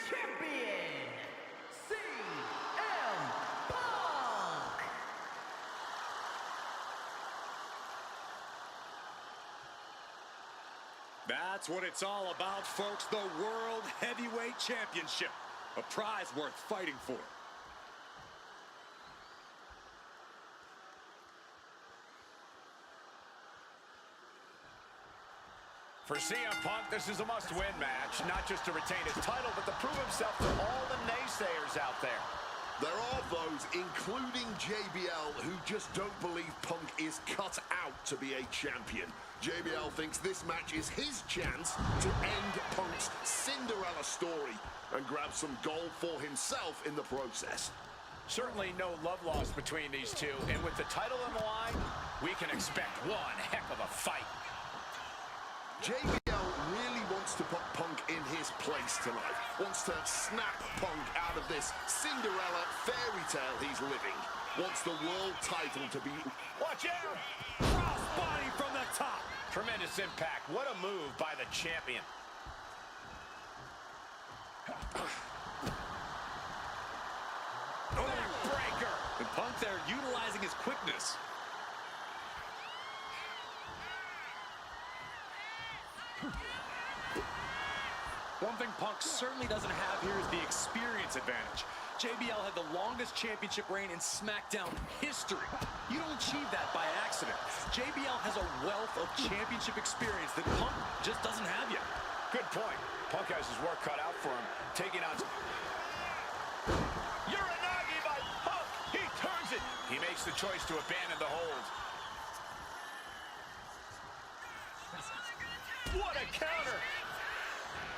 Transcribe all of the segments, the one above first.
champion, CM Punk. That's what it's all about, folks. The World Heavyweight Championship. A prize worth fighting for. For CM Punk, this is a must-win match, not just to retain his title, but to prove himself to all the naysayers out there. There are those, including JBL, who just don't believe Punk is cut out to be a champion. JBL thinks this match is his chance to end Punk's Cinderella story and grab some gold for himself in the process. Certainly no love lost between these two, and with the title on the line, we can expect one heck of a fight. JBL really wants to put Punk in his place tonight. Wants to snap Punk out of this Cinderella fairy tale he's living. Wants the world title to be... Watch out! Crossbody from the top. Tremendous impact. What a move by the champion. Breaker. And Punk there utilizing his quickness. One thing Punk certainly doesn't have here is the experience advantage. JBL had the longest championship reign in SmackDown history. You don't achieve that by accident. JBL has a wealth of championship experience that Punk just doesn't have yet. Good point. Punk has his work cut out for him, taking on... Uranagi by Punk! He turns it! He makes the choice to abandon the hold. What a counter!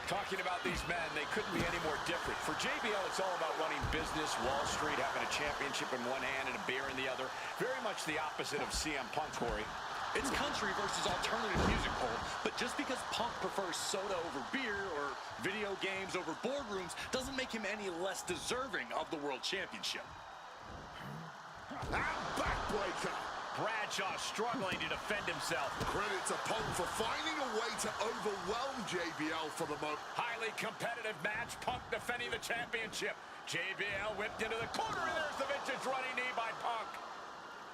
Talking about these men, they couldn't be any more different. For JBL, it's all about running business, Wall Street, having a championship in one hand and a beer in the other. Very much the opposite of CM Punk, Corey. It's country versus alternative music, Cole. But just because Punk prefers soda over beer or video games over boardrooms doesn't make him any less deserving of the World Championship. And backbreaker. Bradshaw struggling to defend himself. Credit to Punk for finding a way to overwhelm JBL for the moment. Highly competitive match. Punk defending the championship. JBL whipped into the corner, and there's the vintage running knee by Punk.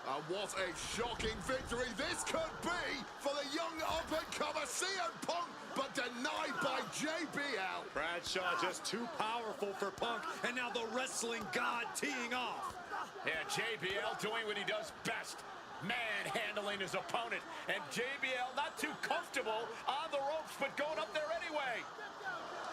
And what a shocking victory this could be for the young up-and-comer CM Punk, but denied by JBL. Bradshaw just too powerful for Punk, and now the wrestling god teeing off. Yeah, JBL doing what he does best. Manhandling his opponent, and JBL not too comfortable on the ropes, but going up there anyway.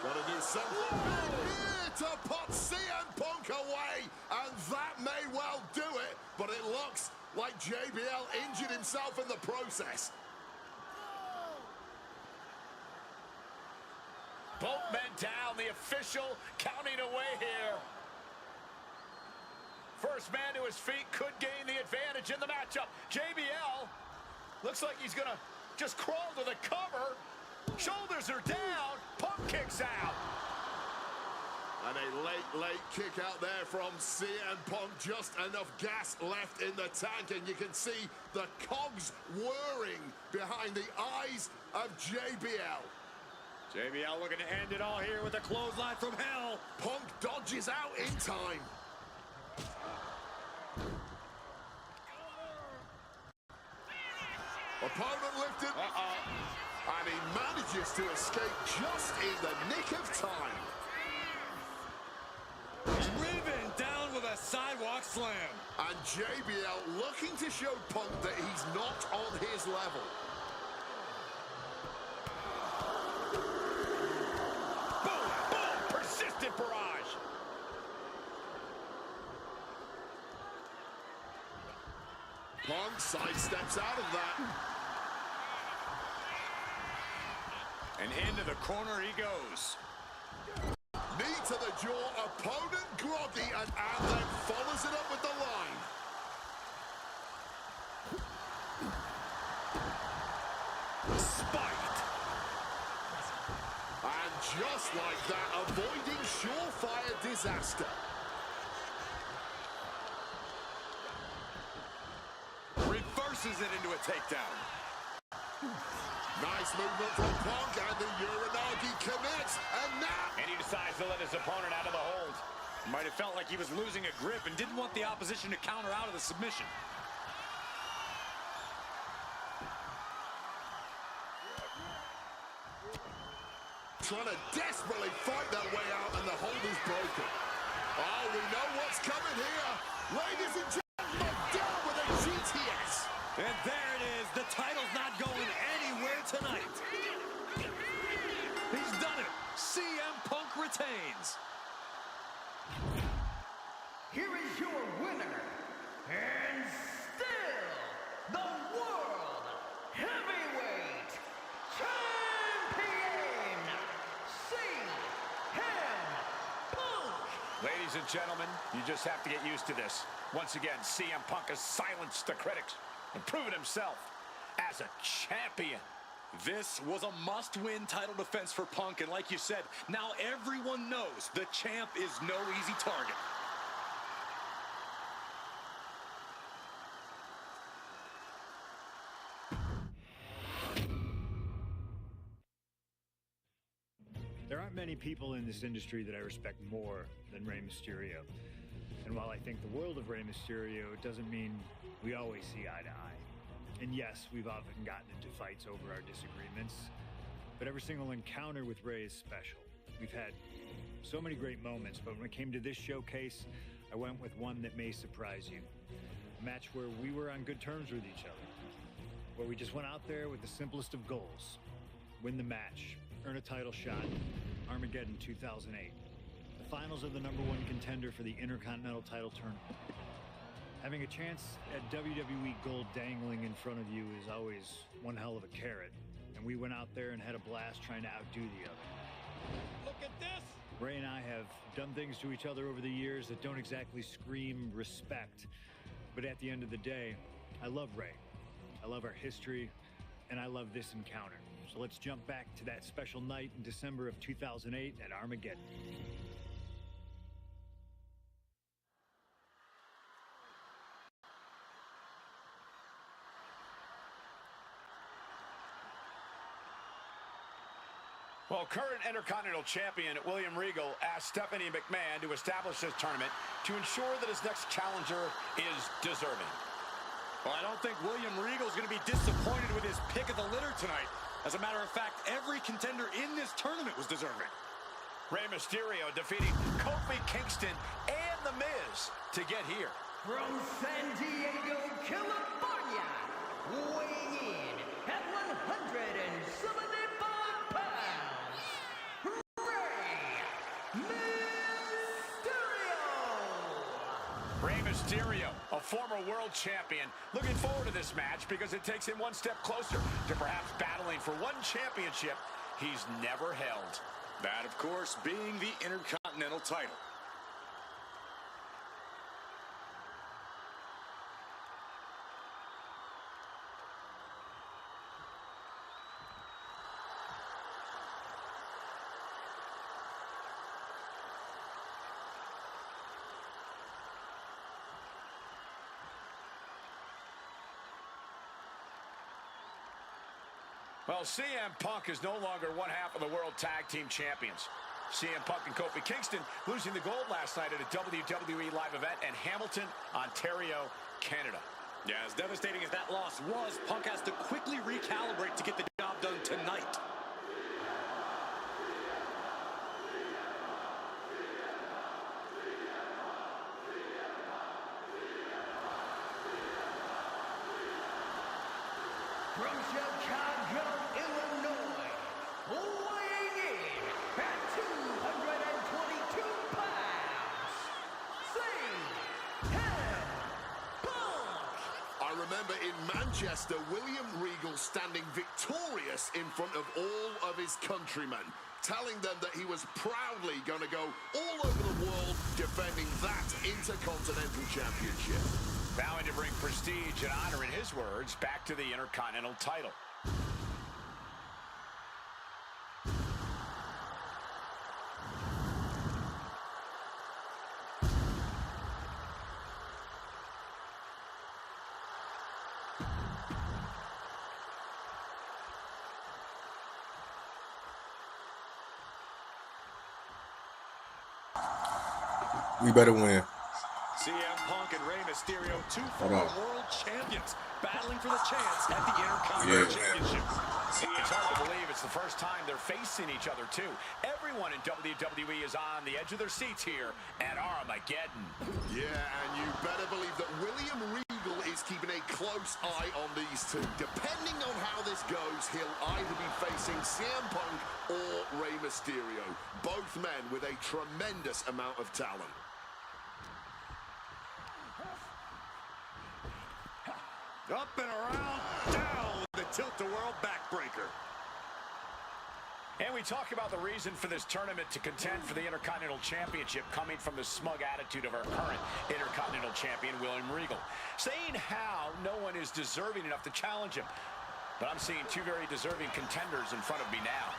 Gotta do something here to put CM Punk away, and that may well do it, but it looks like JBL injured himself in the process. Both men down, the official counting away here. First man to his feet could gain the advantage in the matchup. JBL looks like he's gonna just crawl to the cover. Shoulders are down. Punk kicks out. And a late kick out there from CM Punk. Just enough gas left in the tank, and you can see the cogs whirring behind the eyes of JBL. JBL looking to end it all here with a clothesline from hell. Punk dodges out in time. Opponent lifted. And he manages to escape just in the nick of time. Driven down with a sidewalk slam. And JBL looking to show Punk that he's not on his level. Boom, boom, persistent barrage. Punk sidesteps out of that. And into the corner he goes. Knee to the jaw, opponent groggy, and then follows it up with the line. Spiked. And just like that, avoiding surefire disaster. Reverses it into a takedown. Nice movement from Punk, and the Uranagi commits, and now... And he decides to let his his opponent out of the hold. Might have felt like he was losing a grip and didn't want the opposition to counter out of the submission. Trying to desperately fight their way out, and the hold is broken. Oh, we know what's coming here. Ladies and gentlemen, down with a GTS. And there it is. The title's not going anywhere tonight. He's done it. CM Punk retains. Here is your winner, and still the World Heavyweight Champion, CM Punk. Ladies and gentlemen, you just have to get used to this. Once again, CM Punk has silenced the critics and proven himself as a champion. This was a must-win title defense for Punk, and like you said, now everyone knows the champ is no easy target. There aren't many people in this industry that I respect more than Rey Mysterio. And while I think the world of Rey Mysterio, it doesn't mean we always see eye to eye. And yes, we've often gotten into fights over our disagreements, but every single encounter with Rey is special. We've had so many great moments, but when it came to this showcase, I went with one that may surprise you. A match where we were on good terms with each other, where we just went out there with the simplest of goals: win the match, earn a title shot. Armageddon 2008. The finals of the #1 contender for the Intercontinental title tournament. Having a chance at WWE gold dangling in front of you is always one hell of a carrot, and we went out there and had a blast trying to outdo the other. Look at this! Rey and I have done things to each other over the years that don't exactly scream respect, but at the end of the day, I love Rey. I love our history, and I love this encounter. So let's jump back to that special night in December of 2008 at Armageddon. Well, current Intercontinental Champion William Regal asked Stephanie McMahon to establish this tournament to ensure that his next challenger is deserving. Well, I don't think William Regal's going to be disappointed with his pick of the litter tonight. As a matter of fact, every contender in this tournament was deserving. Rey Mysterio defeating Kofi Kingston and The Miz to get here. From San Diego, California, weighing in at 175 pounds, Rey Mysterio. Rey Mysterio, a former world champion, looking forward to this match because it takes him one step closer to perhaps battling for one championship he's never held. That, of course, being the Intercontinental title. Well, CM Punk is no longer one half of the World Tag Team Champions. CM Punk and Kofi Kingston losing the gold last night at a WWE live event in Hamilton, Ontario, Canada. Yeah, as devastating as that loss was, Punk has to quickly recalibrate to get the job done tonight. From Chicago, Illinois, weighing in at 222 pounds, CM Punk. I remember in Manchester, William Regal standing victorious in front of all of his countrymen, telling them that he was proudly going to go all over the world defending that Intercontinental Championship. Vowing to bring prestige and honor, in his words, back to the Intercontinental title. We better win. CM Punk and Rey Mysterio, two Hold former on. world champions, battling for the chance at the Intercontinental Championship. It's hard to believe it's the first time they're facing each other, too. Everyone in WWE is on the edge of their seats here at Armageddon. Yeah, and you better believe that William Regal is keeping a close eye on these two. Depending on how this goes, he'll either be facing CM Punk or Rey Mysterio. Both men with a tremendous amount of talent. Up and around, down with the tilt-a-whirl backbreaker. And we talk about the reason for this tournament to contend for the Intercontinental Championship coming from the smug attitude of our current Intercontinental Champion, William Regal. Saying how no one is deserving enough to challenge him. But I'm seeing two very deserving contenders in front of me now.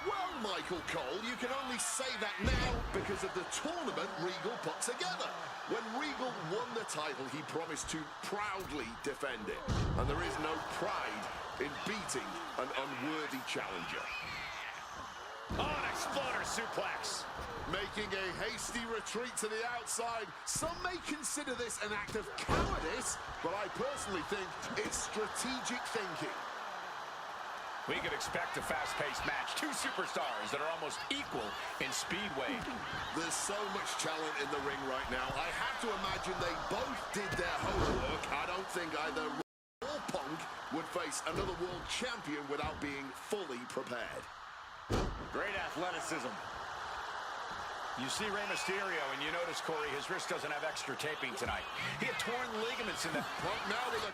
Well, Michael Cole, you can only say that now because of the tournament Regal put together. When Regal won the title, he promised to proudly defend it. And there is no pride in beating an unworthy challenger. Oh, an exploder suplex. Making a hasty retreat to the outside. Some may consider this an act of cowardice, but I personally think it's strategic thinking. We could expect a fast-paced match. Two superstars that are almost equal in speedway. There's so much talent in the ring right now. I have to imagine they both did their homework. I don't think either Regal or Punk would face another world champion without being fully prepared. Great athleticism. You see Rey Mysterio, and you notice, Corey, his wrist doesn't have extra taping tonight. He had torn ligaments in the... Punk now with a...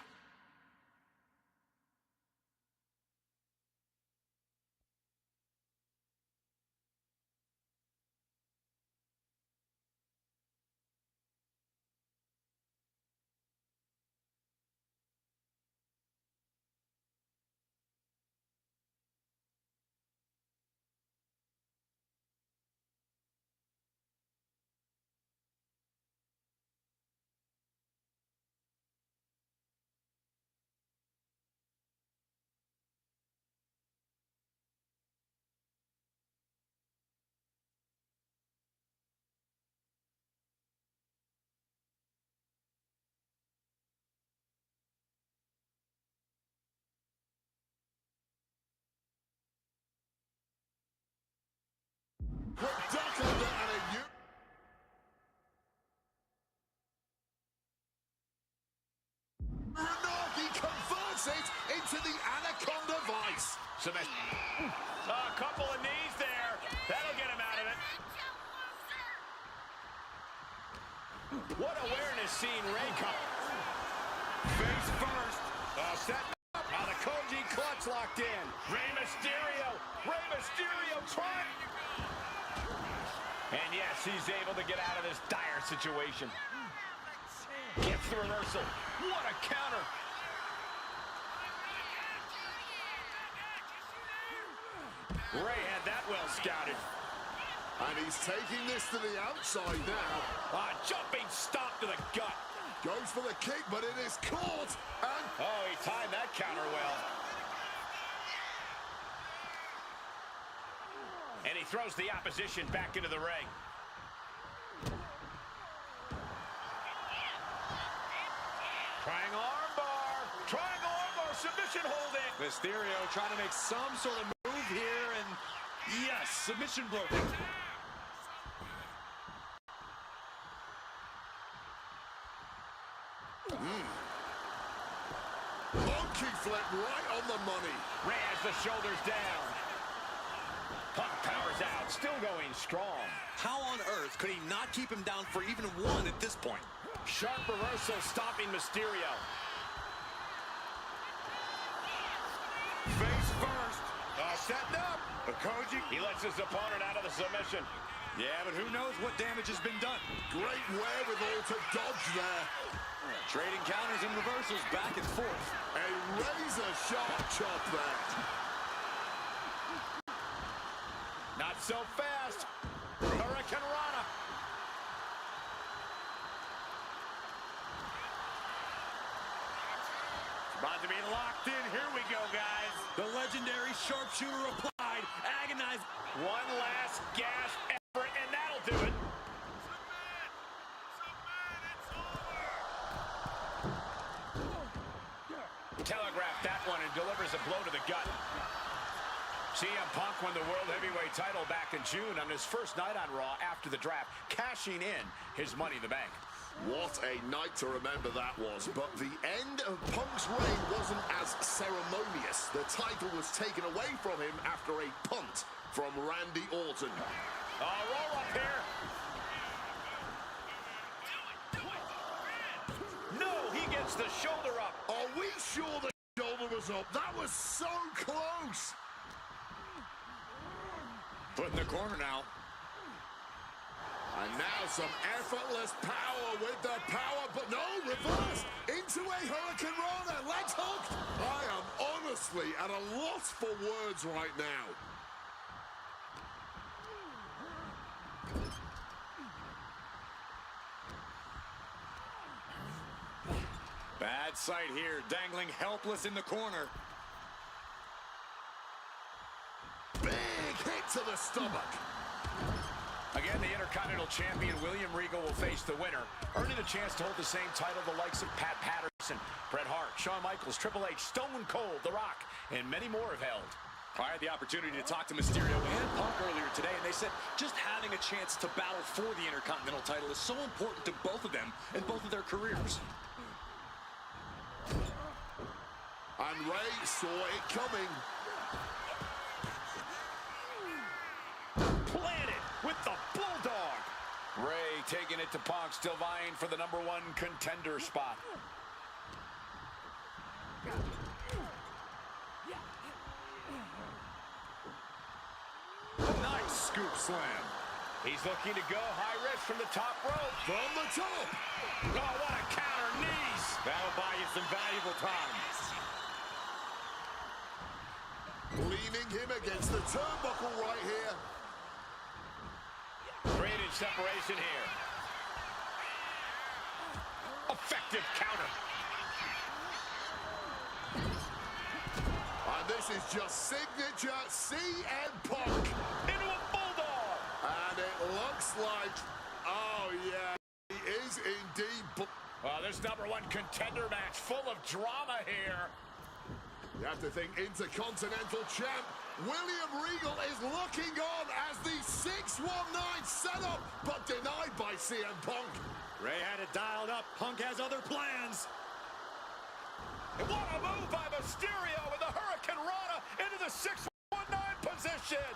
duck under and a Uranagi converts it into the Anaconda Vice. A couple of knees there. That'll get him out of it. What awareness seeing Rey come. Face first. Set up. Now the Koji clutch locked in. Rey Mysterio trying. And yes, he's able to get out of this dire situation. Gets the reversal. What a counter. Rey had that well scouted. And he's taking this to the outside now. A jumping stomp to the gut. Goes for the kick, but it is caught. And Oh, he timed that counter well. And he throws the opposition back into the ring. Triangle armbar, submission holding. Mysterio trying to make some sort of move here, and yes, submission broken. monkey flip right on the money. Rey has the shoulders down. Punk powers out, still going strong. How on earth could he not keep him down for even one at this point? Sharp reversal stopping Mysterio. Face first. Setting up. Koji. He lets his opponent out of the submission. Yeah, but who knows what damage has been done. Great wherewithal to dodge there. Trading counters and reversals back and forth. A razor-sharp chop there. Not so fast. Hurricane Rana. About to be locked in. Here we go, guys. The legendary sharpshooter applied. Agonized. One last gasp effort, and that'll do it. CM Punk won the World Heavyweight title back in June on his first night on Raw after the draft, cashing in his Money in the Bank. What a night to remember that was, but the end of Punk's reign wasn't as ceremonious. The title was taken away from him after a punt from Randy Orton. Roll up here. No, he gets the shoulder up. Are we sure the shoulder was up? That was so close. Put in the corner now. And now some effortless power with the power, but no, reverse into a Hurricane Rana, legs hooked. I am honestly at a loss for words right now. Bad sight here, dangling helpless in the corner. Big hit to the stomach. Again, the Intercontinental Champion William Regal will face the winner, earning a chance to hold the same title the likes of Pat Patterson, Bret Hart, Shawn Michaels, Triple H, Stone Cold, The Rock, and many more have held. I had the opportunity to talk to Mysterio and Punk earlier today, and they said just having a chance to battle for the Intercontinental title is so important to both of them and both of their careers. And Ray saw it coming. Planted with the Bulldog. Ray taking it to Punk, still vying for the #1 contender spot. Nice scoop slam. He's looking to go high risk from the top rope. From the top. Oh, what a counter, knees. That'll buy you some valuable time. Leaning him against the turnbuckle right here. Created separation here. Effective counter. And this is just signature CM Punk. Into a Bulldog. And it looks like, oh yeah, he is indeed. This #1 contender match full of drama here. You have to think Intercontinental Champ William Regal is looking on as the 619 setup, but denied by CM Punk. Ray had it dialed up. Punk has other plans. And what a move by Mysterio with the Hurricane Rana into the 619 position.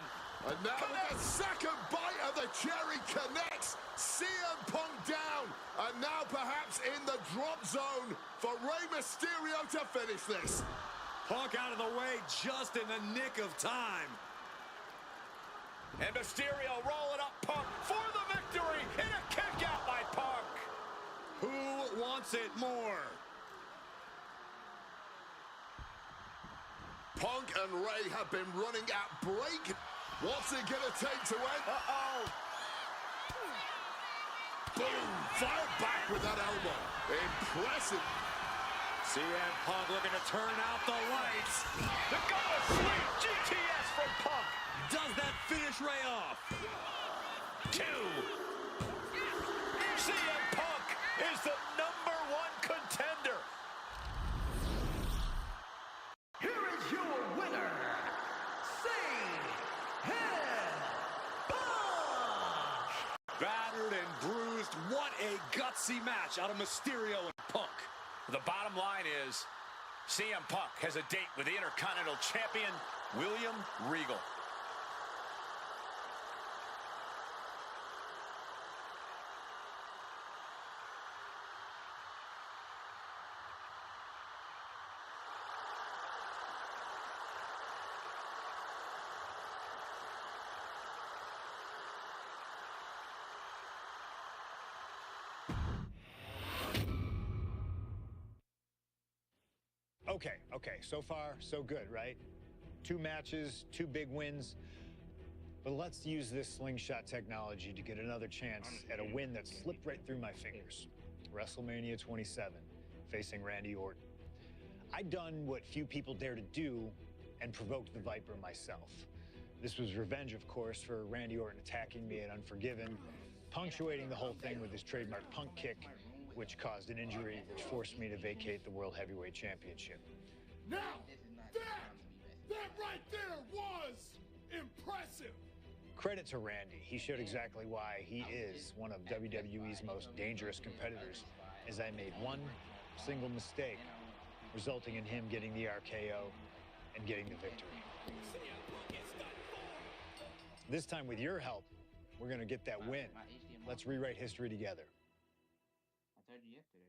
And now with the second bite of the cherry connects, CM Punk down. And now perhaps in the drop zone for Rey Mysterio to finish this. Punk out of the way just in the nick of time. And Mysterio rolling up Punk for the victory in a kick out by Punk. Who wants it more? Punk and Ray have been running at break. What's it gonna take to end? Uh-oh. Boom! Fired back with that elbow. Impressive. CM Punk looking to turn out the lights. The Gala Sweep GTS from Punk. Does that finish Ray off? 2. CM Punk is the #1 contender. Here is your winner, CM Punk! Battered and bruised. What a gutsy match out of Mysterio and Punk. The bottom line is CM Punk has a date with the Intercontinental Champion, William Regal. Okay, so far, so good, right? 2 matches, 2 big wins. But let's use this slingshot technology to get another chance at a win that slipped right through my fingers. WrestleMania 27, facing Randy Orton. I'd done what few people dare to do and provoked the Viper myself. This was revenge, of course, for Randy Orton attacking me at Unforgiven, punctuating the whole thing with his trademark punk kick, which caused an injury which forced me to vacate the World Heavyweight Championship. Now, that That right there was impressive. Credit to Randy. He showed exactly why he is one of WWE's most dangerous competitors, as I made one single mistake, resulting in him getting the RKO and getting the victory. This time, with your help, we're going to get that win. Let's rewrite history together. I told you yesterday.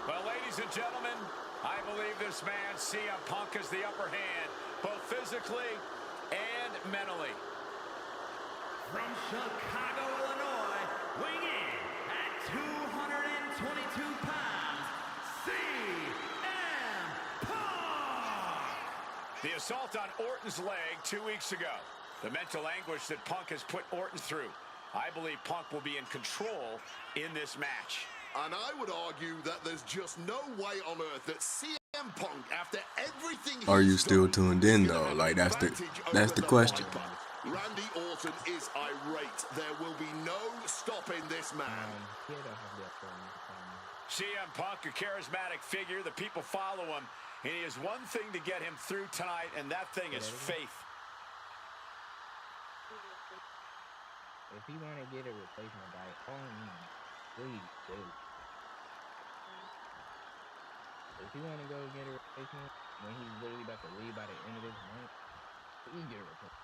Well, ladies and gentlemen, I believe this man, CM Punk, has the upper hand, both physically and mentally. From Chicago, Illinois, weighing in at 222 pounds, CM Punk! The assault on Orton's leg 2 weeks ago. The mental anguish that Punk has put Orton through. I believe Punk will be in control in this match. And I would argue that there's just no way on earth that CM Punk, after everything he's Are you still done, tuned in though? Like that's the question. Randy Orton is irate. There will be no stopping this man. CM Punk, a charismatic figure. The people follow him. And he has one thing to get him through tonight, and that thing is faith. If you want to get a replacement by all means, please do. If you want to go get a replacement when he's literally about to leave by the end of this month, please get a replacement.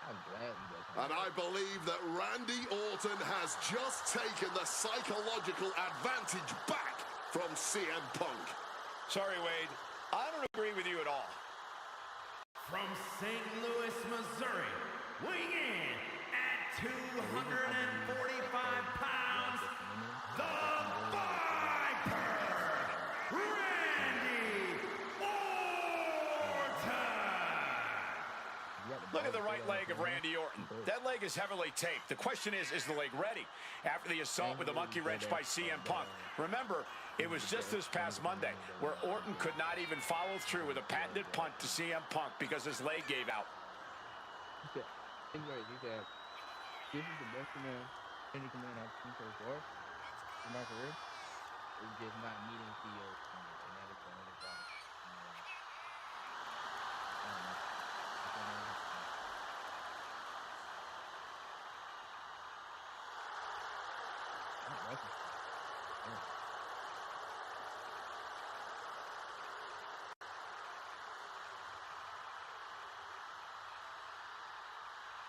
I'm glad you guys. And I believe that Randy Orton has just taken the psychological advantage back from CM Punk. Sorry, Wade. I don't agree with you at all. From St. Louis, Missouri, weighing in at 245 pounds, the Viper, Randy Orton! Look at the right leg of Randy Orton. That leg is heavily taped. The question is the leg ready? After the assault with the monkey wrench by CM Punk. Remember, it was just this past Monday where Orton could not even follow through with a patented punt to CM Punk because his leg gave out. He said, this is the best command any command I've seen so far in my career. It's just not meeting Theo's standards, and that is the only problem. I don't know.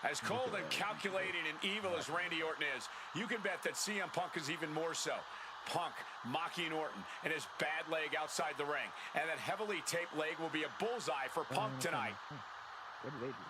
As cold and calculating and evil as Randy Orton is, you can bet that CM Punk is even more so. Punk mocking Orton and his bad leg outside the ring. And that heavily taped leg will be a bullseye for Punk tonight. What did they do?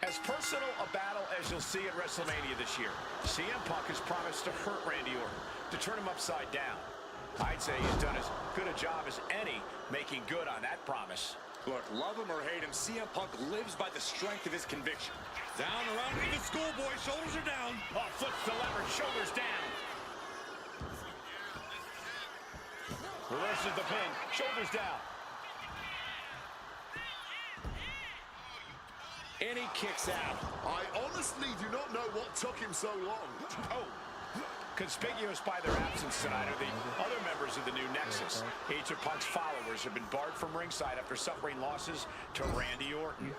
As personal a battle as you'll see at WrestleMania this year, CM Punk has promised to hurt Randy Orton, to turn him upside down. I'd say he's done as good a job as any making good on that promise. Look, love him or hate him, CM Punk lives by the strength of his conviction. Down around to the schoolboy, shoulders are down. Oh, flips the lever, shoulders down. Reverses the pin, shoulders down. And he kicks out. I honestly do not know what took him so long. Oh, conspicuous by their absence tonight are the other members of the new Nexus. Each of Punk's followers have been barred from ringside after suffering losses to Randy Orton.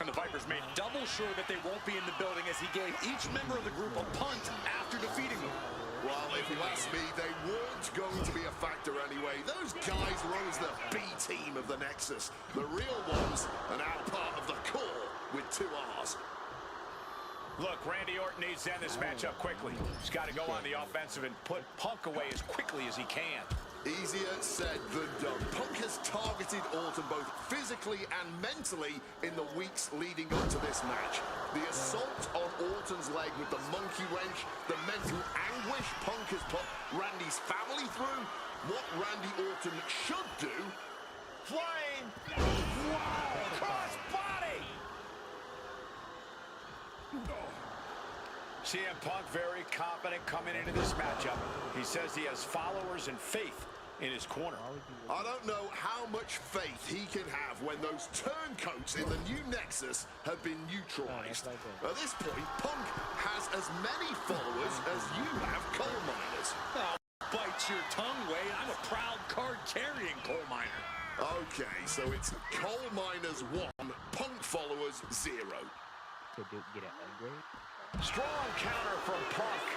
And the Vipers made double sure that they won't be in the building as he gave each member of the group a punt after defeating them. Well, if you ask me, they weren't going to be a factor anyway. Those guys run as the B team of the Nexus. The real ones are now part of the core with 2 R's. Look, Randy Orton needs to end this matchup quickly. He's got to go on the offensive and put Punk away as quickly as he can. Easier said than done. Punk has targeted Orton both physically physically and mentally in the weeks leading up to this match. The assault on Orton's leg with the monkey wrench, the mental anguish Punk has put Randy's family through, what Randy Orton should do. Flying. Wow. Cross body. CM Punk very confident coming into this matchup. He says he has followers and faith in his corner. I don't know how much faith he can have when those turncoats in the new Nexus have been neutralized. At this point, Punk has as many followers as you have coal miners. Oh, bite your tongue, Wade. I'm a proud card-carrying coal miner. Okay, so it's coal miners 1, Punk followers 0. To get an upgrade. Strong counter from Punk.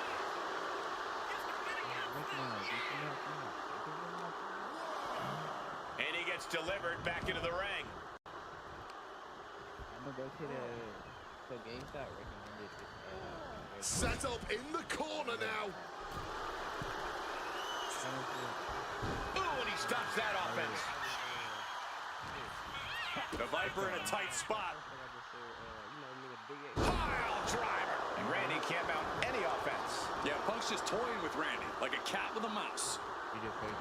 And he gets delivered back into the ring. I'm gonna go to the GameStop recommended. Set up in the corner now. Ooh, and he stops that offense. The Viper in a tight spot. Pile driver. And Randy can't mount any offense. Yeah, Punk's just toying with Randy, like a cat with a mouse. He just played it.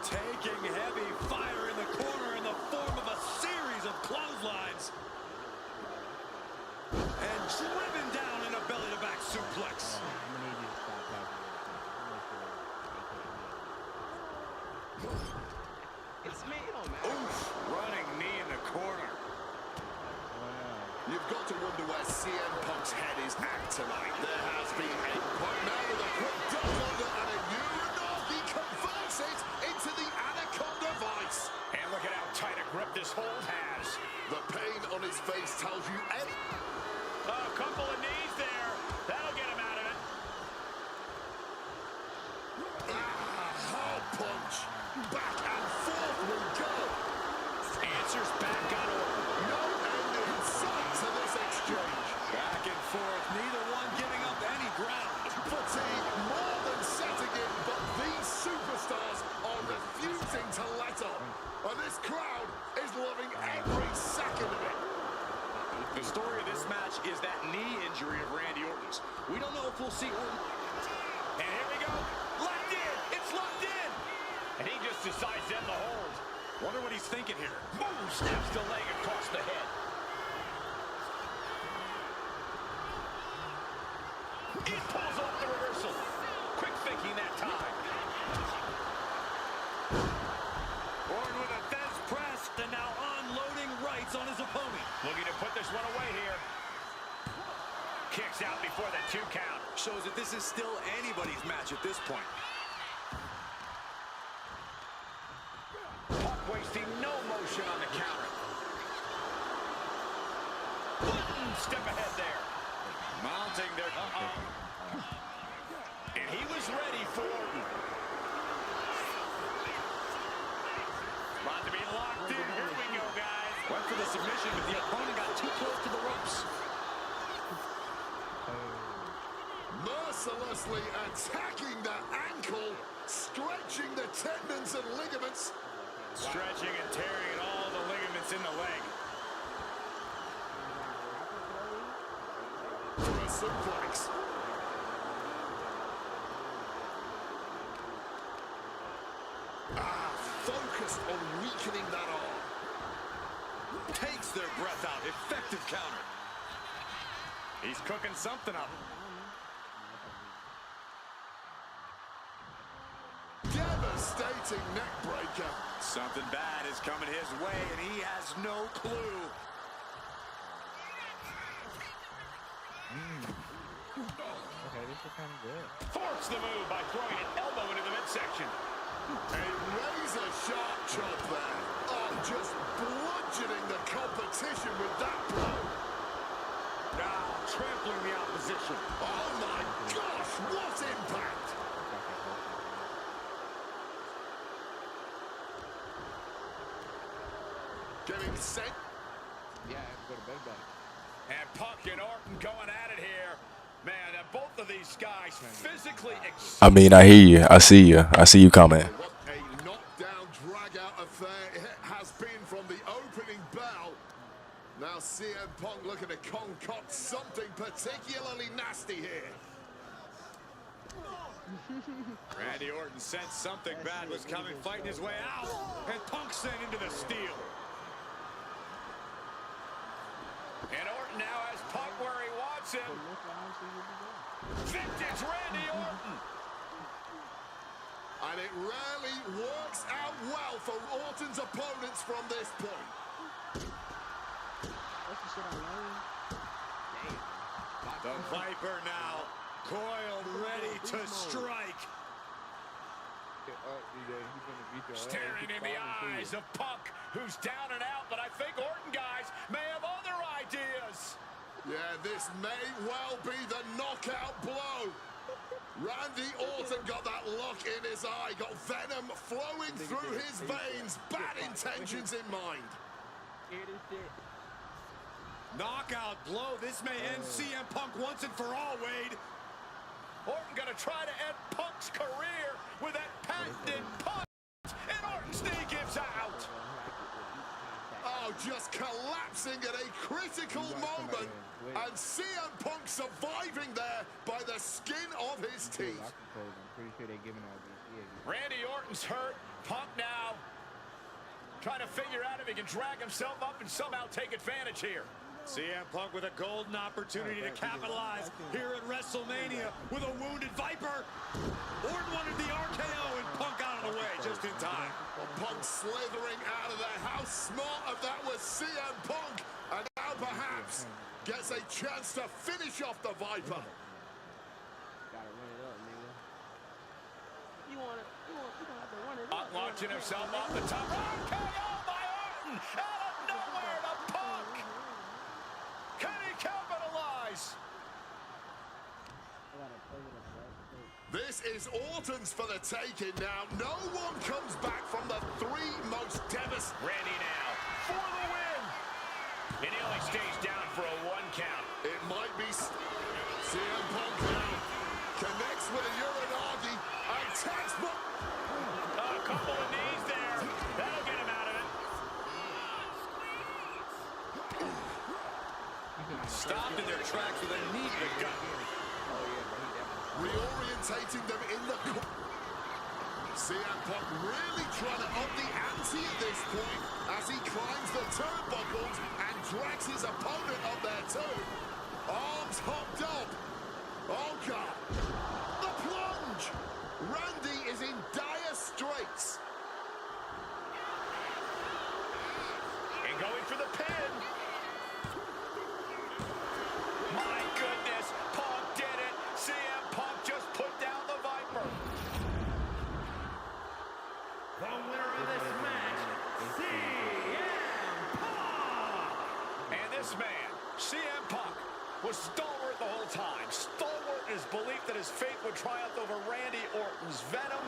Taking heavy fire in the corner in the form of a series of clotheslines. And driven down in a belly-to-back suplex. It's me, man. Oof, running knee in the corner. You've got to wonder where CM Punk's head is at tonight. There has been a point now with a quick double under and a Uranor. He converts it into the Anaconda Vice. And look at how tight a grip this hold has. The pain on his face tells you any... A couple of knees there. That'll get him out of it. Hard punch. Back and forth we go. Answers back on order. No end in sight to this exchange. Back and forth, neither one giving up any ground. Fatigue more than setting in, but these superstars are refusing to let up. And this crowd is loving every second of it. The story of this match is that knee injury of Randy Orton's. We don't know if we'll see Orton. And here we go. Locked in. It's locked in. And he just decides to end the hold. Wonder what he's thinking here. Boom, snaps the leg across the head. He pulls off the reversal. Quick thinking that time. Orton with a Fez press and now unloading rights on his opponent. Looking to put this one away here. Kicks out before the 2 count. Shows that this is still anybody's match at this point. Punk wasting no motion on the counter. Step ahead there. Mounting their... And he was ready for Orton. About to be locked in. Here we go, guys. Went for the submission, but the opponent got too close to the ropes. Mercilessly attacking the ankle, stretching the tendons and ligaments. Stretching and tearing at all the ligaments in the leg. For a suplex. Focused on weakening that arm. Takes their breath out. Effective counter. He's cooking something up. Devastating neck breaker. Something bad is coming his way, and he has no clue. Okay, this is kind of good. Force the move by throwing an elbow into the midsection. A razor sharp chop there. Oh, just bludgeoning the competition with that blow. Now trampling the opposition. Oh my gosh, what impact! Getting set. Yeah, I have to go to bed, buddy. And Punk and Orton going at it here. Man, both of these guys physically I mean, I hear you. I see you. I see you coming. What a knockdown, drag-out affair it has been from the opening bell. Now CM Punk looking to concoct something particularly nasty here. Randy Orton sensed something bad was coming, fighting his way out, and Punk sent into the steel. And Orton now has Punk where he wants him. Vintage Randy Orton. And it rarely works out well for Orton's opponents from this point. The Viper now coiled, ready to strike. Staring in the eyes of Punk, who's down and out, but I think Orton, guys, may have other ideas. Yeah, this may well be the knockout blow. Randy Orton got that look in his eye, got venom flowing through his veins, bad intentions in mind. Knockout blow. This may end CM Punk once and for all, Wade. Orton gonna try to end Punk's career with that patented punch, and Orton's knee gives out. Oh, just collapsing at a critical moment, and CM Punk surviving there by the skin of his teeth. Randy Orton's hurt. Punk now trying to figure out if he can drag himself up and somehow take advantage here. CM Punk with a golden opportunity to capitalize here at WrestleMania with a wounded Viper. Orton wanted the RKO and Punk out of the way just in time. Well, Punk slithering out of there. How smart of that was CM Punk. And now perhaps gets a chance to finish off the Viper. Punk launching himself off the top. RKO by Orton out of nowhere to Punk. Can he capitalize? This is Orton's for the taking now. No one comes back from the three most devastating. Randy now for the win. And he only stays down for a 1 count. It might be CM Punk now. Connects with a Uranagi. Attacks, but A couple of knees there. That'll get him out of it. Stopped in their tracks with a knee to the gut. reorientating them in the corner. CM Punk really trying to up the ante at this point as he climbs the turnbuckles and drags his opponent up there too. Arms hopped up. Oh God. The plunge. Randy is in dire straits. And going for the pin. My goodness, Punk did it. CM Punk just put down the Viper. The winner of this match, CM Punk! And this man, CM Punk, was stalwart the whole time. Stalwart in his belief that his fate would triumph over Randy Orton's venom.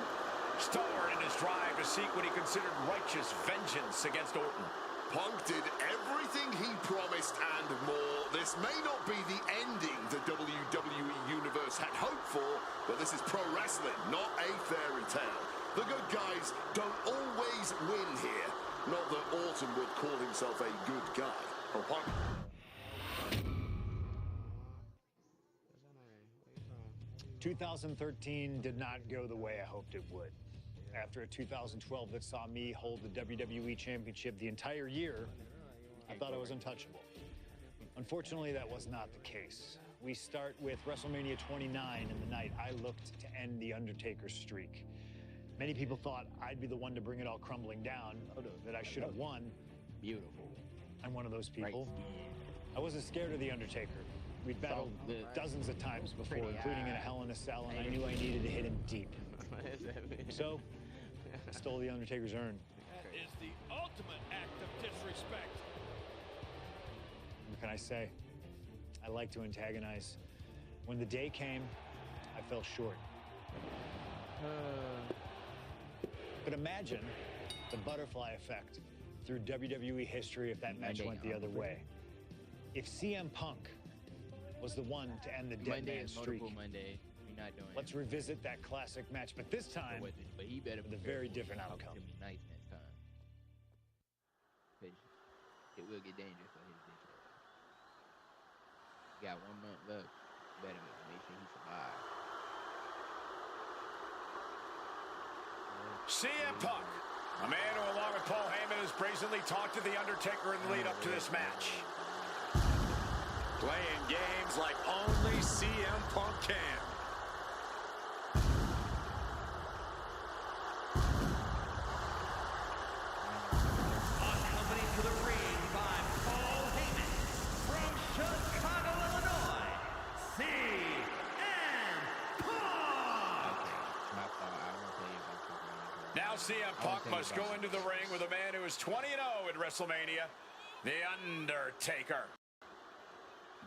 Stalwart in his drive to seek what he considered righteous vengeance against Orton. Punk did everything he promised and more. This may not be the ending the WWE Universe had hoped for, but this is pro wrestling, not a fairy tale. The good guys don't always win here. Not that Orton would call himself a good guy. For Punk. 2013 did not go the way I hoped it would. After a 2012 that saw me hold the WWE Championship the entire year, I thought I was untouchable. Unfortunately, that was not the case. We start with WrestleMania 29 and the night I looked to end The Undertaker's streak. Many people thought I'd be the one to bring it all crumbling down, that I should have won. Beautiful. I'm one of those people. I wasn't scared of The Undertaker. We'd battled dozens of times before, including in a Hell in a Cell, and I knew I needed to hit him deep. So, I stole The Undertaker's urn. That is the ultimate act of disrespect. What can I say? I like to antagonize. When the day came, I fell short. But imagine the butterfly effect through WWE history if that match went the other way. If CM Punk was the one to end the dead Monday man is streak. multiple Monday. We're not doing Let's it. revisit that classic match, but this time But he better with a prepare very for it. different It's outcome. gonna be nice next time. 'Cause it will get dangerous for his bitch ass. Got 1 month left. Better make sure he survives. CM Punk, a man who, along with Paul Heyman, has brazenly talked to The Undertaker in the lead up to this match. Playing games like only CM Punk can. Accompanied to the ring by Paul Heyman from Chicago, Illinois, CM Punk. My fault. I won't tell you about the Now CM Punk must go into the ring with a man who is 20-0 at WrestleMania, The Undertaker.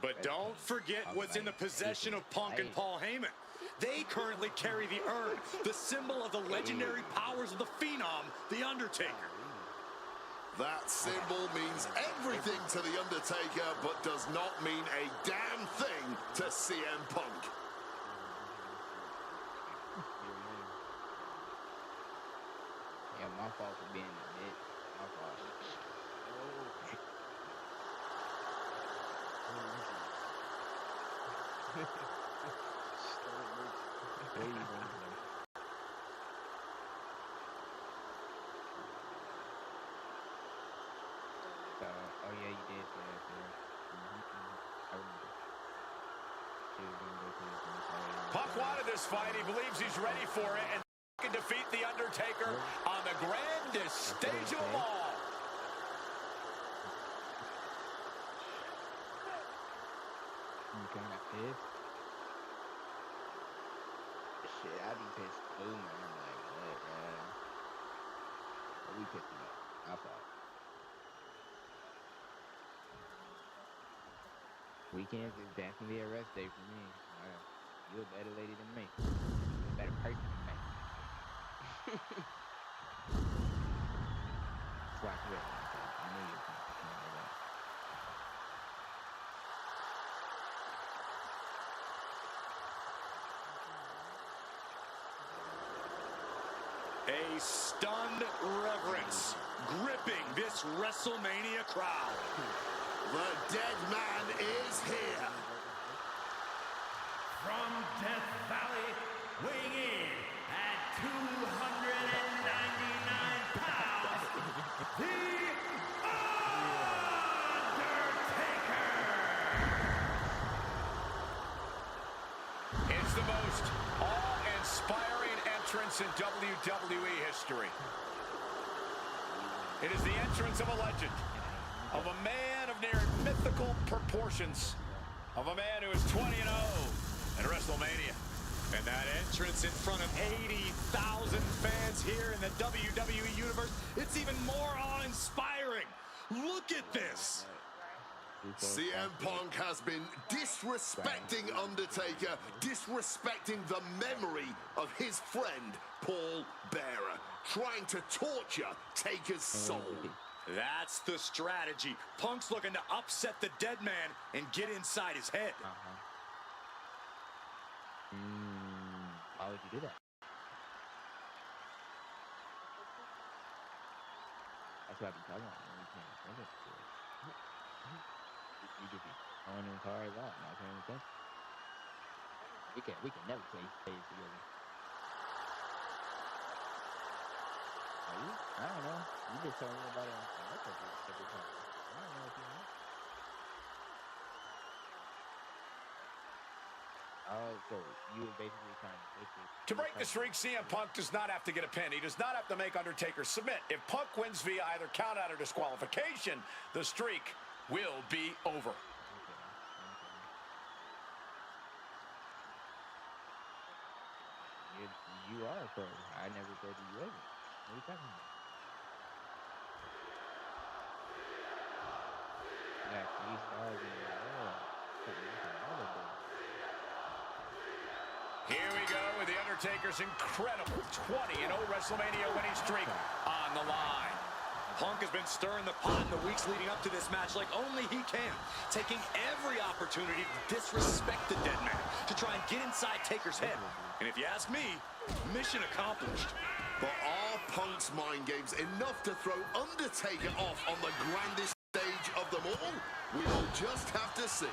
But don't forget what's in the possession of Punk and Paul Heyman. They currently carry the urn, the symbol of the legendary powers of the Phenom, The Undertaker. That symbol means everything to The Undertaker, but does not mean a damn thing to CM Punk. Yeah, my fault for being a bitch. My fault. Where you going, bro? Oh yeah, you did say that, bro. I remember. She was gonna go to the Punk wanted this fight. He believes he's ready for it and can defeat The Undertaker on the grandest stage of them all. You kind of pissed? Shit, I be pissed too, man. I'm like, what, man? But we picked him up. I thought. Weekends is definitely a rest day for me. You a better lady than me. You a better person than me. Swag with it. I knew you were going to come like that. A stunned reverence gripping this WrestleMania crowd. The dead man is here. From Death Valley, weighing in at 299 pounds, The Undertaker. It's the most awe-inspiring entrance in WWE history. It is the entrance of a legend, of a man of near mythical proportions, of a man who is 20-0 at WrestleMania. And that entrance in front of 80,000 fans here in the WWE Universe, it's even more awe-inspiring. Look at this. CM Punk has been disrespecting Undertaker, disrespecting the memory of his friend, Paul Bearer, trying to torture Taker's soul. That's the strategy. Punk's looking to upset the dead man and get inside his head. Why would you do that? That's what I've been talking about. You can't think of it. You just be throwing them cards out, not paying attention. We can never play spades together. Are you? I don't know. You just told me about it every time. I don't know if you know. Oh, so you were basically trying to take it. To break the streak, CM Punk does not have to get a pin. He does not have to make Undertaker submit. If Punk wins via either countout or disqualification, the streak will be over. You are a pro. I never told you wasn't. What are you talking about? You got 3 stars in the world. Here we go with The Undertaker's incredible 20-0 WrestleMania winning streak on the line. Punk has been stirring the pot in the weeks leading up to this match like only he can, taking every opportunity to disrespect the dead man, to try and get inside Taker's head. And if you ask me, mission accomplished. But are Punk's mind games enough to throw Undertaker off on the grandest stage of them all? We will just have to see.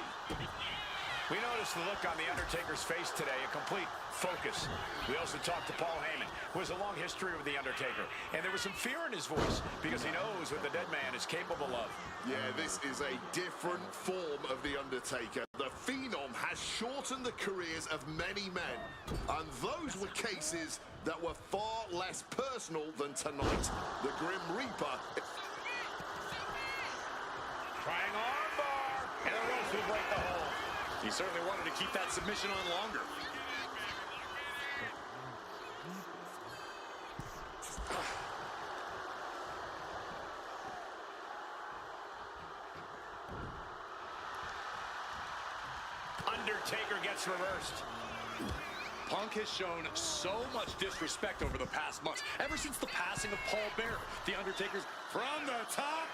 We noticed the look on The Undertaker's face today, a complete focus. We also talked to Paul Heyman, who has a long history with The Undertaker. And there was some fear in his voice because he knows what the dead man is capable of. Yeah, this is a different form of The Undertaker. The Phenom has shortened the careers of many men. And those were cases that were far less personal than tonight. The Grim Reaper... Trying armbar, and the ropes will break the hold. He certainly wanted to keep that submission on longer. Undertaker gets reversed. Punk has shown so much disrespect over the past months. Ever since the passing of Paul Bearer, The Undertaker's from the top.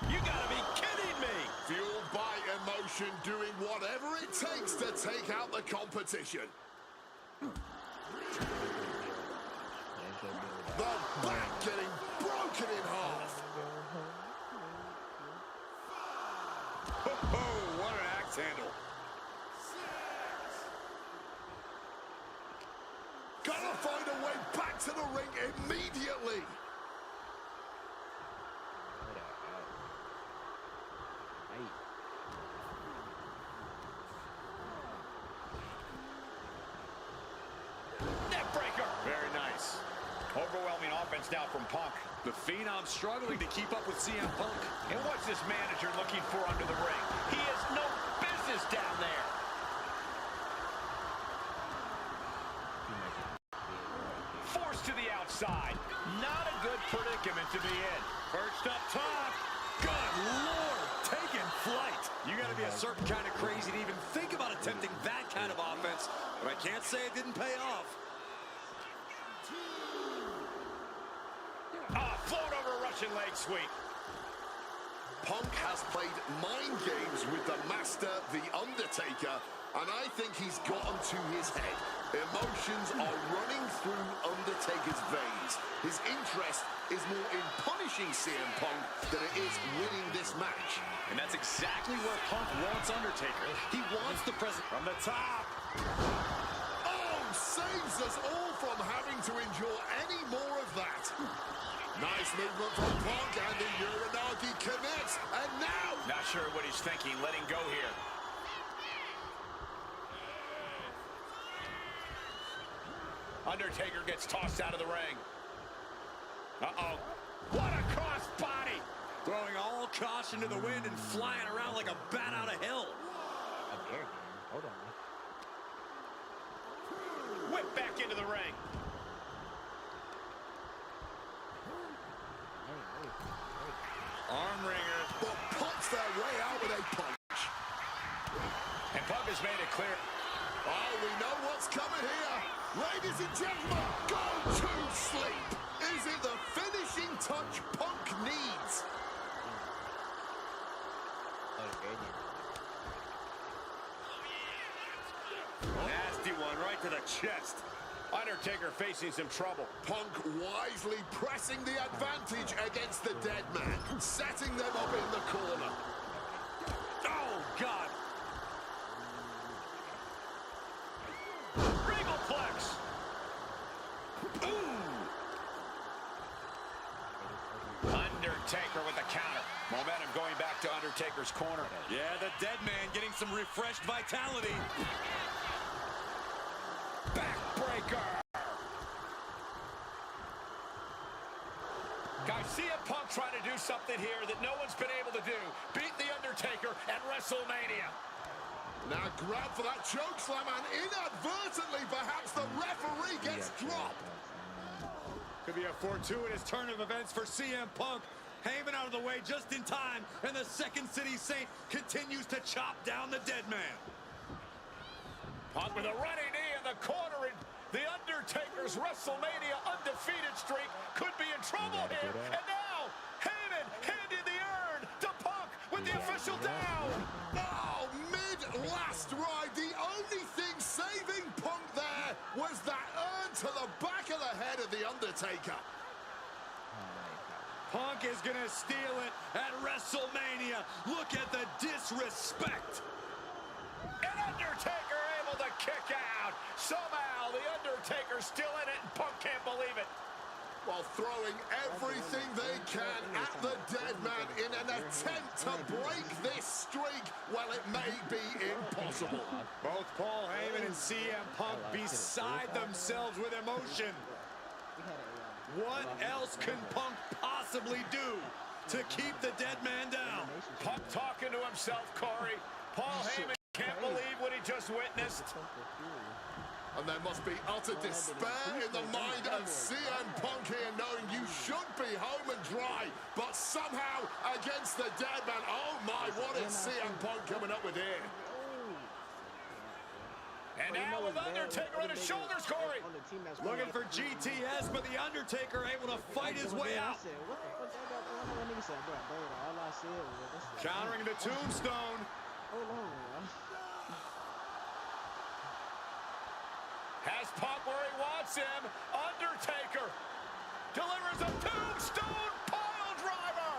You gotta be kidding me! Fueled by emotion, doing whatever it takes to take out the competition. The back getting broken in half. Oh, what an axe handle. Gotta find a way back to the ring immediately. Neckbreaker. Very nice. Overwhelming offense now from Punk. The Phenom struggling to keep up with CM Punk. And what's this manager looking for under the ring? He has no business down there. Forced to the outside. Not a good predicament to be in. Perched up top. Good Lord, taking flight. You got to be a certain kind of crazy to even think about attempting that kind of offense. But I can't say it didn't pay off. Float over Russian leg sweep. Punk has played mind games with the master, The Undertaker, and I think he's gotten to his head. Emotions are running through Undertaker's veins. His interest is more in punishing CM Punk than it is winning this match. And that's exactly where Punk wants Undertaker. He wants the present from the top. Oh, saves us all from having to endure any more of that. Nice movement from Punk, and the Uranagi connects, and now... Not sure what he's thinking, letting go here. Undertaker gets tossed out of the ring. Uh-oh. What a crossbody! Throwing all caution to the wind and flying around like a bat out of hell. Hold on. Whip back into the ring. Arm wringer. But punts their way out with a punch. And Punk has made it clear. Oh, we know what's coming here. Ladies and gentlemen, go to sleep. Is it the finishing touch Punk needs? Nasty one right to the chest. Undertaker facing some trouble. Punk wisely pressing the advantage against the dead man, setting them up in the corner. Oh, God. Regal flex. Ooh. Undertaker with the counter. Momentum going back to Undertaker's corner. Yeah, the dead man getting some refreshed vitality. Backbreaker. Guys, CM Punk trying to do something here that no one's been able to do. Beat The Undertaker at WrestleMania. Now grab for that chokeslam, and inadvertently, perhaps the referee gets dropped. Could be a fortuitous turn of events for CM Punk. Heyman out of the way just in time, and the Second City Saint continues to chop down the dead man. Punk with a running knee in the corner, and The Undertaker's WrestleMania undefeated streak could be in trouble here. And now, Heyman the official down. Oh, mid-last ride. The only thing saving Punk there was that urn to the back of the head of The Undertaker. Punk is going to steal it at WrestleMania. Look at the disrespect. And Undertaker able to kick out. Somehow, The Undertaker's still in it, and Punk can't believe it. While throwing everything they can at the dead man in an attempt to break this streak, well, it may be impossible. Both Paul Heyman and CM Punk beside themselves with emotion. What else can Punk possibly do to keep the dead man down? Punk talking to himself, Corey. Paul Heyman can't believe what he just witnessed. And there must be utter despair in the mind of CM Punk here, knowing you should be home and dry, but somehow against the dead man. Oh my, what is CM Punk coming up with here? And now with Undertaker on his shoulders, Corey. Looking for GTS, but The Undertaker able to fight his way out. Countering the tombstone. Has Punk where he wants him. Undertaker delivers a tombstone pile driver.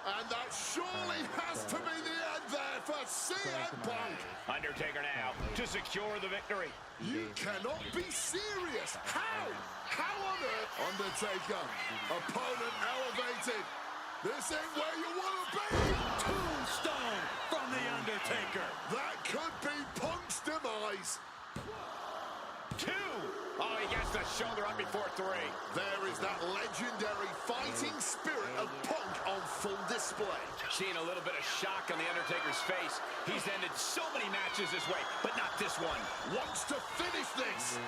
And that surely has to be the end there for CM Punk. Undertaker now to secure the victory. You cannot be serious. How? How on earth? Undertaker, opponent elevated. This ain't where you want to be. Tombstone from The Undertaker. That could be Punk's demise. 2. Oh, he gets the shoulder up before 3. There is that legendary fighting spirit of Punk on full display. Seeing a little bit of shock on The Undertaker's face. He's ended so many matches this way, but not this one. Wants to finish this.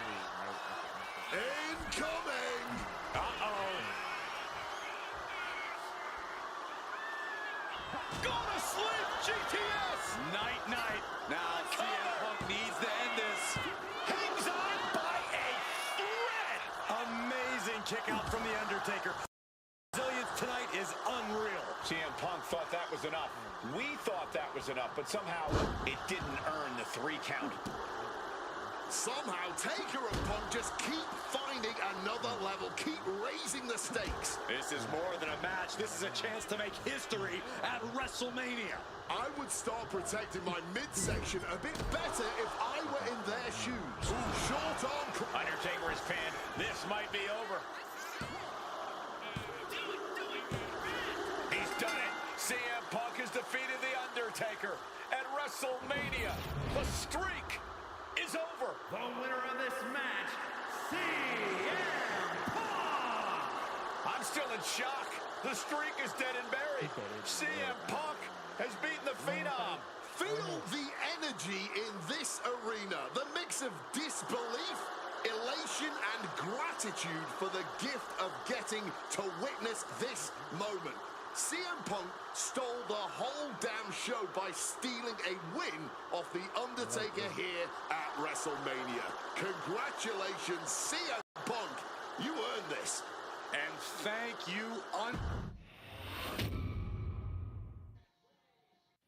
Incoming. Uh-oh. Go to sleep, GTS. Night. Now CM Punk needs to end this. Hangs on by a thread. Amazing kick out from The Undertaker. Resilience tonight is unreal. CM Punk thought that was enough. We thought that was enough, but somehow it didn't earn the 3 count. Somehow Taker and Punk just keep finding another level, keep raising the stakes. This is more than a match. This is a chance to make history at WrestleMania. I would start protecting my midsection a bit better if I were in their shoes. Short arm. Undertaker is pinned. This might be over. He's done it. CM Punk has defeated The Undertaker at WrestleMania. The streak is over. The winner of this match, CM Punk! I'm still in shock. The streak is dead and buried. CM Punk has beaten the Phenom. Feel the energy in this arena. The mix of disbelief, elation, and gratitude for the gift of getting to witness this moment. CM Punk stole the whole damn show by stealing a win off The Undertaker here at WrestleMania. Congratulations, CM Punk. You earned this. And thank you,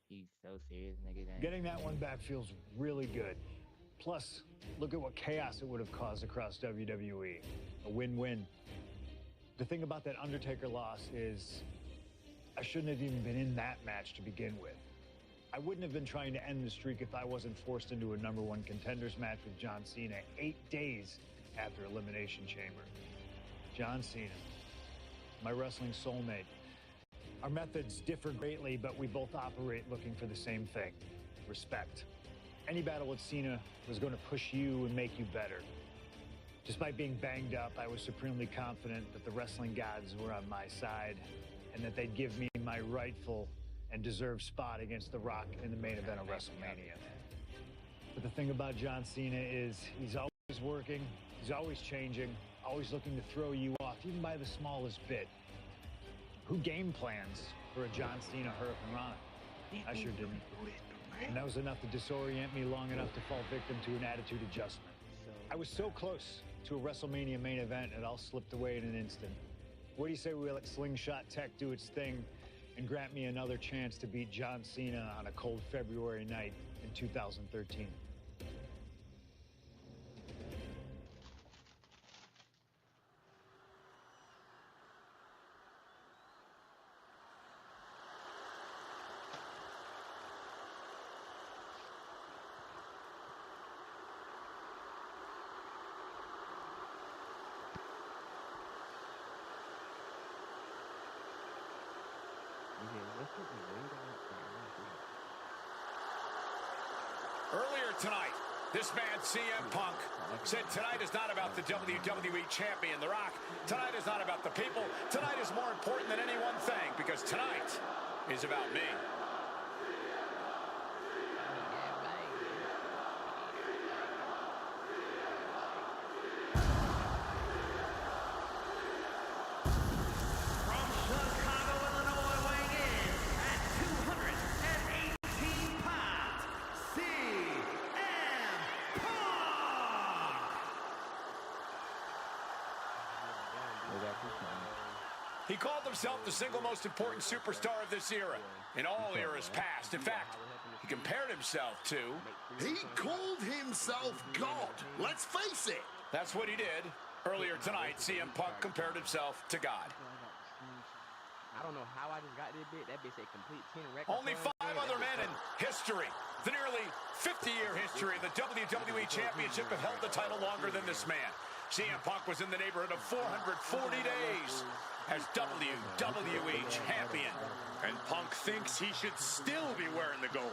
He's so serious, nigga. Getting that one back feels really good. Plus, look at what chaos it would have caused across WWE. A win-win. The thing about that Undertaker loss is I shouldn't have even been in that match to begin with. I wouldn't have been trying to end the streak if I wasn't forced into a #1 contenders match with John Cena 8 days after Elimination Chamber. John Cena, my wrestling soulmate. Our methods differ greatly, but we both operate looking for the same thing: respect. Any battle with Cena was going to push you and make you better. Despite being banged up, I was supremely confident that the wrestling gods were on my side and that they'd give me my rightful and deserved spot against The Rock in the main event of WrestleMania. But the thing about John Cena is he's always working, he's always changing, always looking to throw you off, even by the smallest bit. Who game plans for a John Cena hurricanrana? I sure didn't. And that was enough to disorient me long enough to fall victim to an attitude adjustment. I was so close to a WrestleMania main event, it all slipped away in an instant. What do you say we let Slingshot Tech do its thing and grant me another chance to beat John Cena on a cold February night in 2013. Earlier tonight, this man, CM Punk, said tonight is not about the WWE Champion, The Rock. Tonight is not about the people. Tonight is more important than any one thing, because tonight is about me. From Chicago, Illinois, weighing in at 218 pounds, CM Punk! He called himself the single most important superstar of this era, in all eras past. In fact, he compared himself to... He called himself God. Let's face it. That's what he did. Earlier tonight, CM Punk compared himself to God. I don't know how I just got this bit. That bitch a complete 10 record. Only 5 other men in history, the nearly 50-year history of the WWE Championship, have held the title longer than this man. CM Punk was in the neighborhood of 440 days as WWE Champion. And Punk thinks he should still be wearing the gold.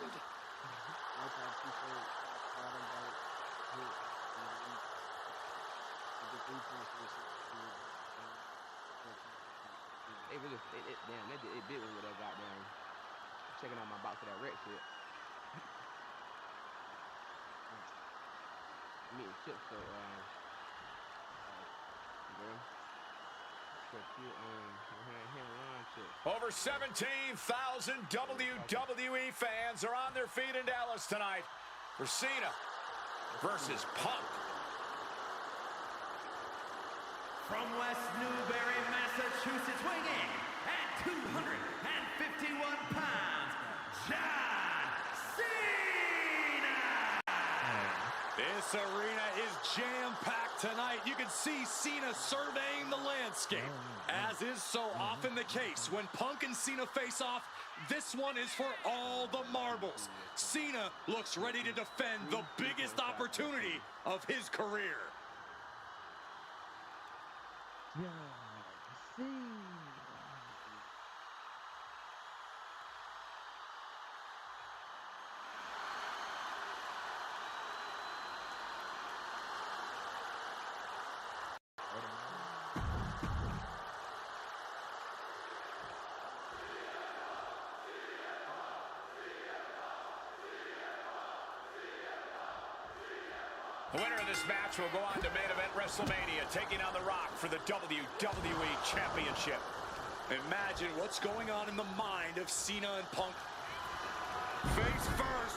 Damn, it bit me with that goddamn checking out my box of that wreck shit. Me and Chip, so over 17,000 WWE fans are on their feet in Dallas tonight for Cena versus Punk. From West Newbury, Massachusetts, weighing at 251 pounds, John Cena! This arena is jam-packed tonight. You can see Cena surveying the landscape. As is so often the case, when Punk and Cena face off, this one is for all the marbles. Cena looks ready to defend the biggest opportunity of his career. The winner of this match will go on to main event WrestleMania, taking on The Rock for the WWE Championship. Imagine what's going on in the mind of Cena and Punk. Face first.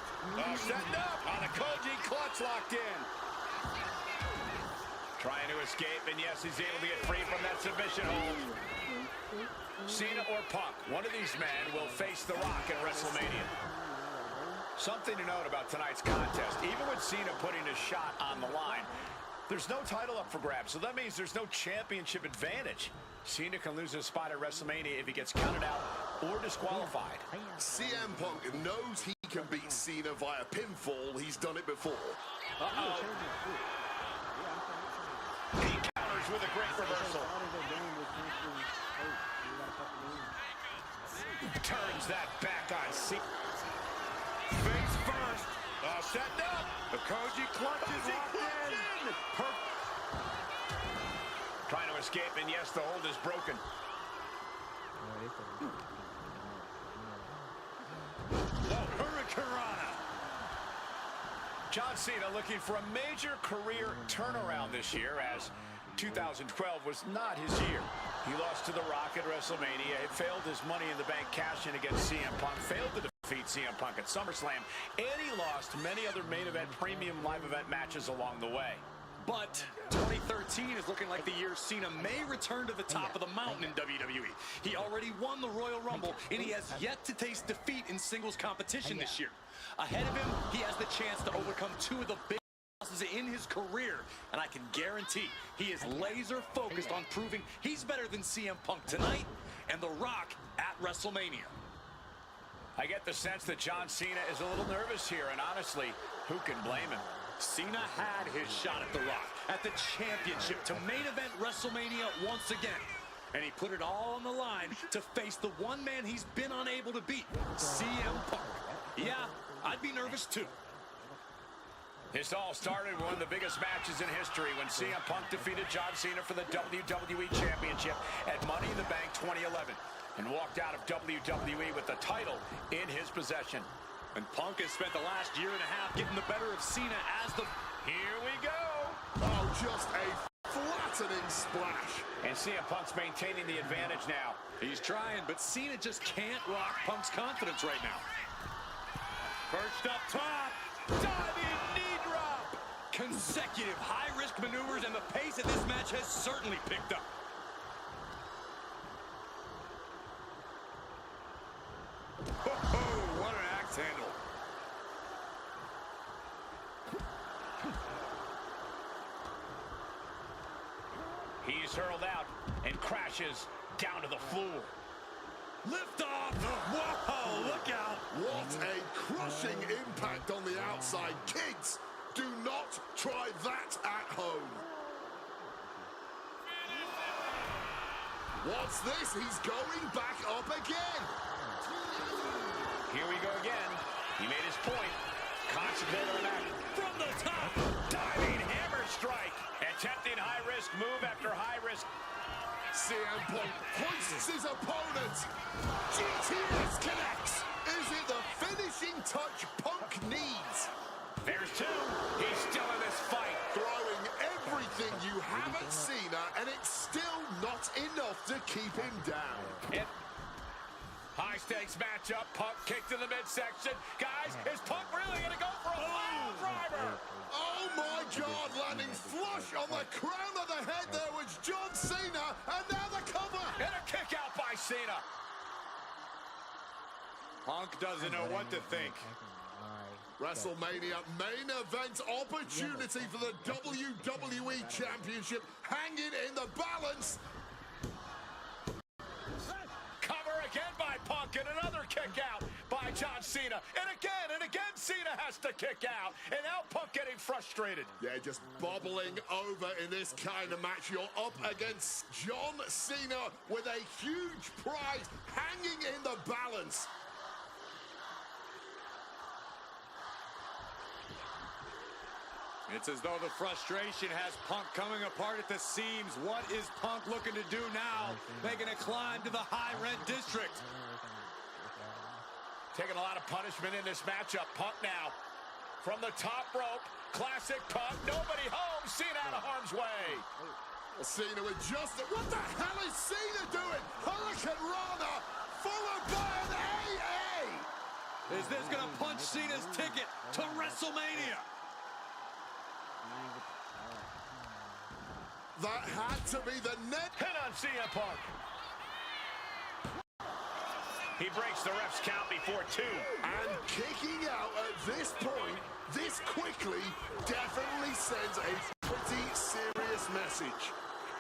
Setting up on a Koji clutch locked in. Trying to escape, and yes, he's able to get free from that submission hold. Cena or Punk, one of these men will face The Rock at WrestleMania. Something to note about tonight's contest, even with Cena putting his shot on the line, there's no title up for grabs, so that means there's no championship advantage. Cena can lose his spot at WrestleMania if he gets counted out or disqualified. CM Punk knows he can beat Cena via pinfall. He's done it before. He counters with a great reversal. Turns that back on Cena. Face first. Setting up. The Koji clutch is locked in. Trying to escape, and yes, the hold is broken. Hurricanrana. John Cena looking for a major career turnaround this year, as 2012 was not his year. He lost to The Rock at WrestleMania. It failed his Money in the Bank cash-in against CM Punk. Failed to defeat CM Punk at SummerSlam. And he lost many other main event, premium live event matches along the way. But 2013 2013 is looking like the year Cena may return to the top of the mountain in WWE. He already won the Royal Rumble, and he has yet to taste defeat in singles competition this year. Ahead of him, he has the chance to overcome two of the big losses in his career, and I can guarantee he is laser focused on proving he's better than CM Punk tonight and The Rock at WrestleMania. I get the sense that John Cena is a little nervous here, and honestly, who can blame him? Cena had his shot at The Rock, at the championship, to main event WrestleMania once again. And he put it all on the line to face the one man he's been unable to beat, CM Punk. Yeah, I'd be nervous too. This all started with one of the biggest matches in history when CM Punk defeated John Cena for the WWE Championship at Money in the Bank 2011 and walked out of WWE with the title in his possession. And Punk has spent the last year and a half getting the better of Cena as the... Here we go! Oh, just a flattening splash. And CM Punk's maintaining the advantage now. He's trying, but Cena just can't rock Punk's confidence right now. Perched up top. Diving knee drop. Consecutive high-risk maneuvers, and the pace of this match has certainly picked up. Oh, what an axe handle. He's hurled out and crashes down to the floor. Lift off. Whoa, look out. What a crushing impact on the outside. Kids, do not try that at home. What's this? He's going back up again. Here we go again. He made his point. Concentrate on that. From the top. Diving hammer strike. Attempting high-risk move after high-risk. CM Punk hoists his opponent. GTS connects. Is it the finishing touch Punk needs? There's two. He's still in this fight. Throwing everything you haven't seen, and it's still not enough to keep him down. High-stakes matchup. Punk kicked to the midsection. Guys, is Punk really going to go for a final driver? Oh my God, landing flush on the crown of the head there was John Cena, and now the cover. And a kick out by Cena. Punk doesn't know what to think. WrestleMania main event opportunity for the WWE Championship hanging in the balance. Cover again by Punk, and another kick out by John Cena. And again, Cena has to kick out. And now Punk getting frustrated. Yeah, just bobbling over in this kind of match. You're up against John Cena with a huge prize hanging in the balance. It's as though the frustration has Punk coming apart at the seams. What is Punk looking to do now? Making a climb to the high-rent district. Taking a lot of punishment in this matchup. Punk now from the top rope. Classic Punk. Nobody home. Cena out of harm's way. Cena with just... What the hell is Cena doing? Hurricane Rana followed by an AA. Is this going to punch Cena's ticket to WrestleMania? That had to be the net. Hit on CM Punk. He breaks the ref's count before two. And kicking out at this point, this quickly, definitely sends a pretty serious message.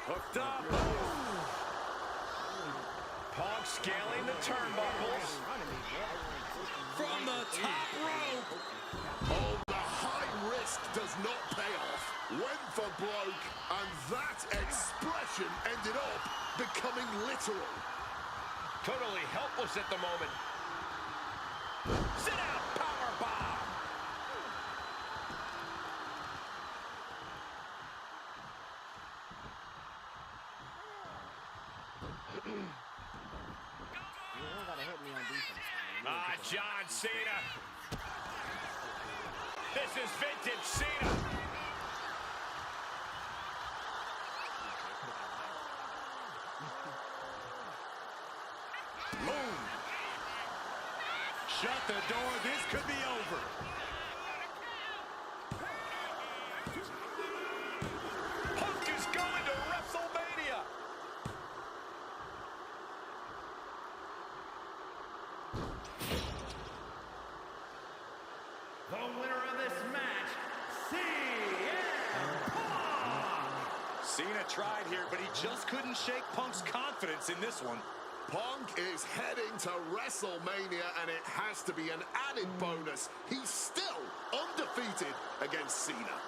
Hooked up. Punk scaling the turnbuckles. From the top rope. Oh, the high risk does not pay off. Went for broke, and that expression ended up becoming literal. Totally helpless at the moment. Sit out, power bomb. John Cena. This is vintage Cena. Boom. Shut the door. This could be over. Punk is Cena tried here, but he just couldn't shake Punk's confidence in this one. Punk is heading to WrestleMania, and it has to be an added bonus. He's still undefeated against Cena.